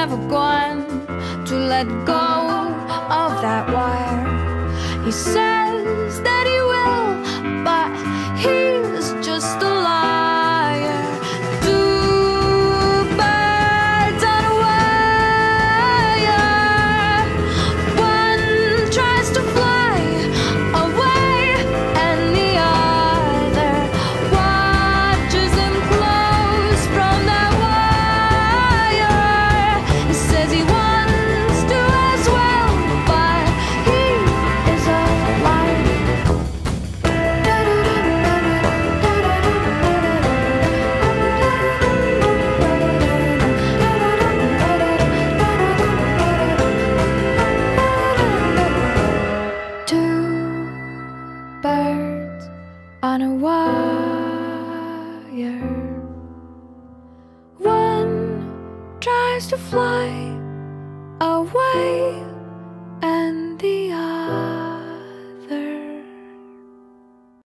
never going to let go of that wire. He says that he will, but he's just a liar. Two birds on a wire. One tries to fly away, and the other watches him close from that wire. He says he wants to as well, but he is a liar. Two birds on a wire. One tries to fly away,